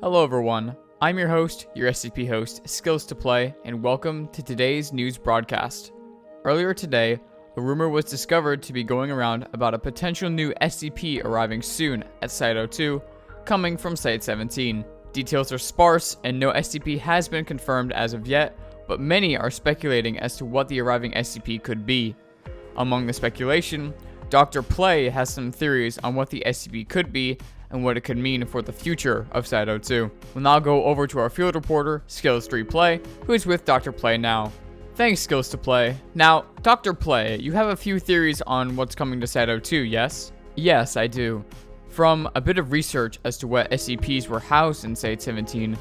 Hello everyone, I'm your host, your SCP host, Skills to Play, and welcome to today's news broadcast. Earlier today, a rumor was discovered to be going around about a potential new SCP arriving soon at Site-02, coming from Site-17. Details are sparse, and no SCP has been confirmed as of yet, but many are speculating as to what the arriving SCP could be. Among the speculation, Dr. Play has some theories on what the SCP could be and what it could mean for the future of Site-02. We'll now go over to our field reporter, Skills3Play, who is with Dr. Play now. Thanks, Skills to Play. Now, Dr. Play, you have a few theories on what's coming to Site-02, yes? Yes, I do. From a bit of research as to what SCPs were housed in Site-17,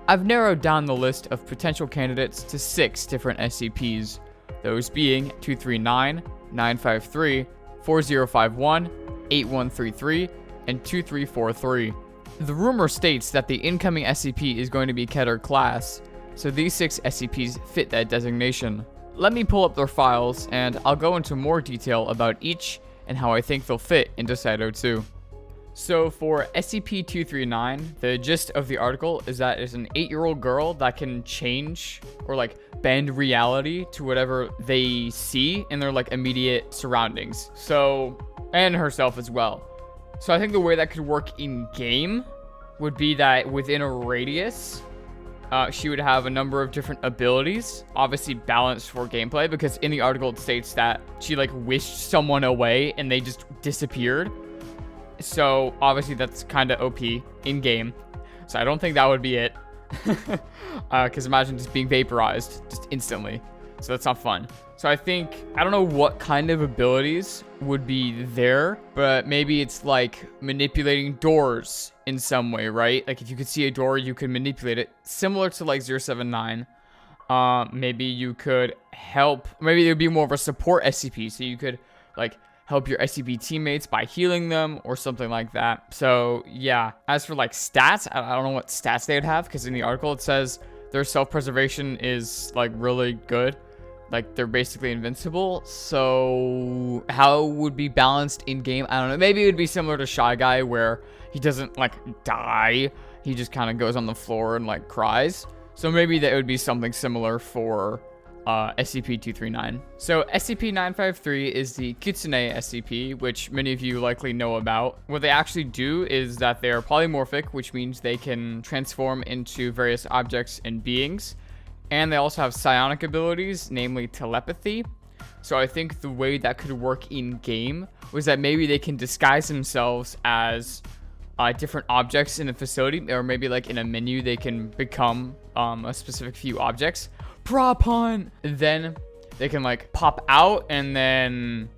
I've narrowed down the list of potential candidates to 6 different SCPs, those being 239, 953, 4051, 8133, and 2343. The rumor states that the incoming SCP is going to be Keter class, so these 6 SCPs fit that designation. Let me pull up their files, and I'll go into more detail about each and how I think they'll fit into Site-02. So for SCP-239, the gist of the article is that it's an 8-year-old girl that can change or bend reality to whatever they see in their immediate surroundings. So, and herself as well. So I think the way that could work in game would be that within a radius, she would have a number of different abilities, obviously balanced for gameplay, because in the article it states that she wished someone away and they just disappeared. So obviously that's kind of OP in game. So I don't think that would be it. Because imagine just being vaporized just instantly. So that's not fun. So I don't know what kind of abilities would be there, but maybe it's manipulating doors in some way, right? If you could see a door, you could manipulate it, similar to 079. Maybe you could help, maybe it would be more of a support SCP, so you could help your SCP teammates by healing them or something like that. So yeah, as for stats, I don't know what stats they would have, because in the article it says their self-preservation is really good. They're basically invincible. So how it would be balanced in game, I don't know. Maybe it would be similar to Shy Guy, where he doesn't die. He just kind of goes on the floor and cries. So maybe that would be something similar for SCP-239. So SCP-953 is the Kitsune SCP, which many of you likely know about. What they actually do is that they are polymorphic, which means they can transform into various objects and beings. And they also have psionic abilities, namely telepathy. So I think the way that could work in game was that maybe they can disguise themselves as different objects in a facility, or maybe in a menu they can become a specific few objects. Prop hunt! Then they can pop out and then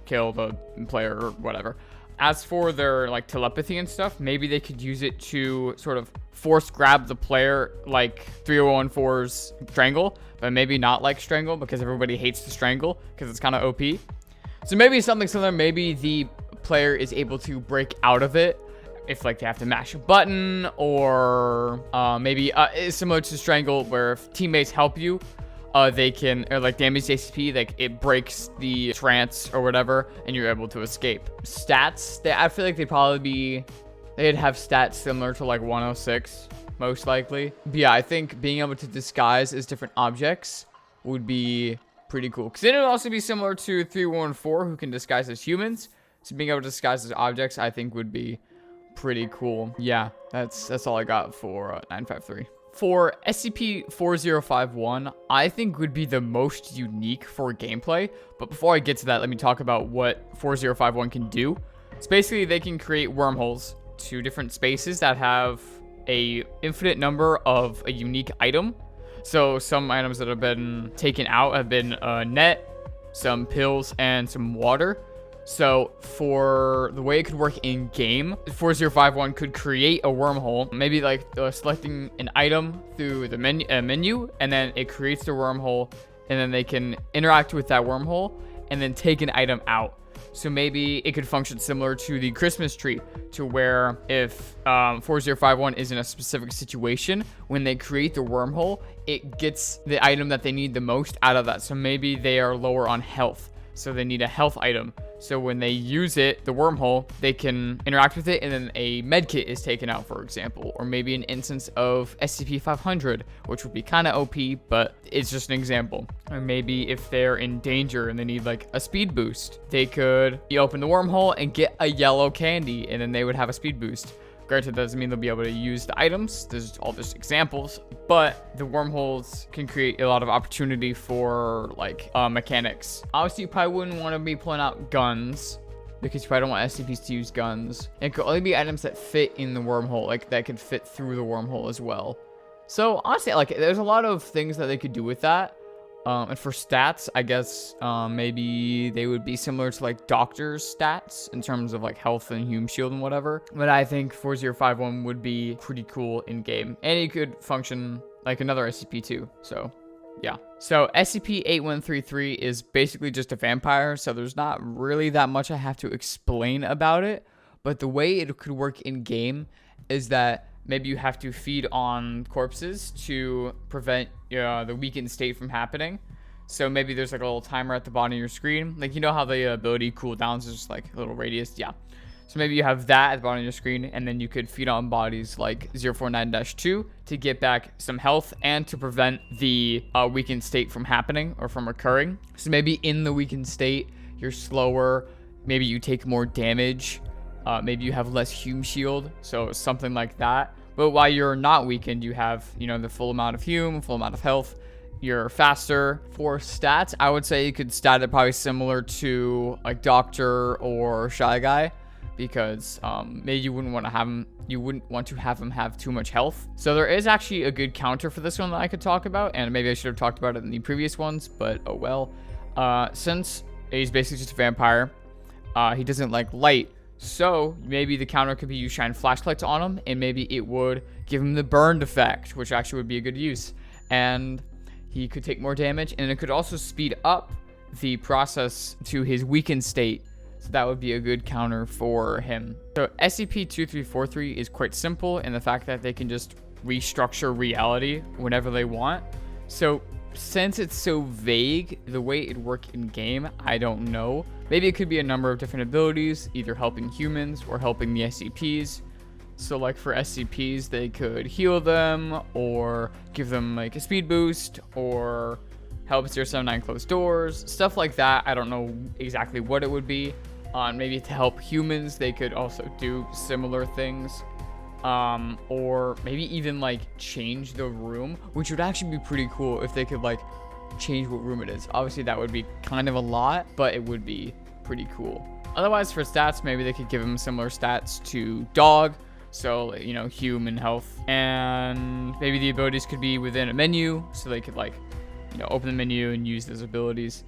kill the player or whatever. As for their telepathy and stuff, maybe they could use it to sort of force grab the player 3014's Strangle, but maybe not Strangle, because everybody hates the Strangle because it's kind of OP. So maybe something similar. Maybe the player is able to break out of it if they have to mash a button, or maybe it's similar to Strangle, where if teammates help you, they can damage the SCP, it breaks the trance or whatever, and you're able to escape. Stats, I feel they'd have stats similar to 106, most likely. But yeah, I think being able to disguise as different objects would be pretty cool, because then it would also be similar to 314, who can disguise as humans. So being able to disguise as objects, I think, would be pretty cool. Yeah, that's all I got for 953. For SCP-4051, I think would be the most unique for gameplay. But before I get to that, let me talk about what 4051 can do. It's basically they can create wormholes to different spaces that have a infinite number of a unique item. So some items that have been taken out have been a net, some pills, and some water. So for the way it could work in game, 4051 could create a wormhole, maybe selecting an item through the menu, and then it creates the wormhole, and then they can interact with that wormhole and then take an item out. So maybe it could function similar to the Christmas tree, to where if 4051 is in a specific situation, when they create the wormhole, it gets the item that they need the most out of that. So maybe they are lower on health. so they need a health item. So when they use it, the wormhole, they can interact with it, and then a medkit is taken out, for example, or maybe an instance of SCP-500, which would be kind of OP, but it's just an example. Or maybe if they're in danger and they need like a speed boost, they could open the wormhole and get a yellow candy, and then they would have a speed boost. Granted, that doesn't mean they'll be able to use the items. There's all just examples, but the wormholes can create a lot of opportunity for like mechanics. Obviously, you probably wouldn't want to be pulling out guns because you probably don't want SCPs to use guns. It could only be items that fit in the wormhole, like that could fit through the wormhole as well. So honestly, like there's a lot of things that they could do with that. And for stats, I guess maybe they would be similar to like doctor's stats in terms of like health and human shield and whatever. But I think 4051 would be pretty cool in game, and it could function like another SCP too. So yeah. So SCP-8133 is basically just a vampire, so there's not really that much I have to explain about it. But the way it could work in game is that maybe you have to feed on corpses to prevent the weakened state from happening. So maybe there's like a little timer at the bottom of your screen. Like, you know how the ability cooldowns is just like a little radius? Yeah. So maybe you have that at the bottom of your screen, and then you could feed on bodies like 049-2 to get back some health and to prevent the weakened state from happening or from occurring. So maybe in the weakened state, you're slower. Maybe you take more damage. Maybe you have less hume shield, so something like that. But while you're not weakened, you have, the full amount of hume, full amount of health. You're faster. For stats, I would say you could stat it probably similar to like Doctor or Shy Guy, because maybe you wouldn't want to have him have too much health. So there is actually a good counter for this one that I could talk about, and maybe I should have talked about it in the previous ones, but oh well. Since he's basically just a vampire, he doesn't like light. So maybe the counter could be you shine flashlights on him, and maybe it would give him the burned effect, which actually would be a good use. And he could take more damage, and it could also speed up the process to his weakened state. So that would be a good counter for him. So SCP-2343 is quite simple in the fact that they can just restructure reality whenever they want. So since it's so vague, the way it works in game, I don't know. Maybe it could be a number of different abilities, either helping humans or helping the SCPs. So like for SCPs, they could heal them or give them like a speed boost or help 079 close doors, stuff like that. I don't know exactly what it would be. Maybe to help humans, they could also do similar things. Or maybe even like change the room, which would actually be pretty cool if they could like change what room it is. Obviously that would be kind of a lot, but it would be pretty cool. Otherwise, for stats, maybe they could give him similar stats to dog, so human health, and maybe the abilities could be within a menu, so they could like open the menu and use those abilities.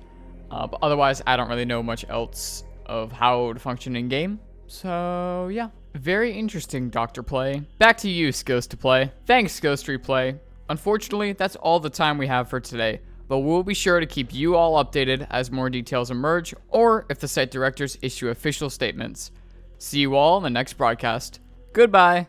But otherwise, I don't really know much else of how it would function in game. So yeah, very interesting, Dr. Play. Back to you, Skills to Play. Thanks, Ghost Replay. Unfortunately, that's all the time we have for today, but we'll be sure to keep you all updated as more details emerge, or if the site directors issue official statements. See you all in the next broadcast. Goodbye.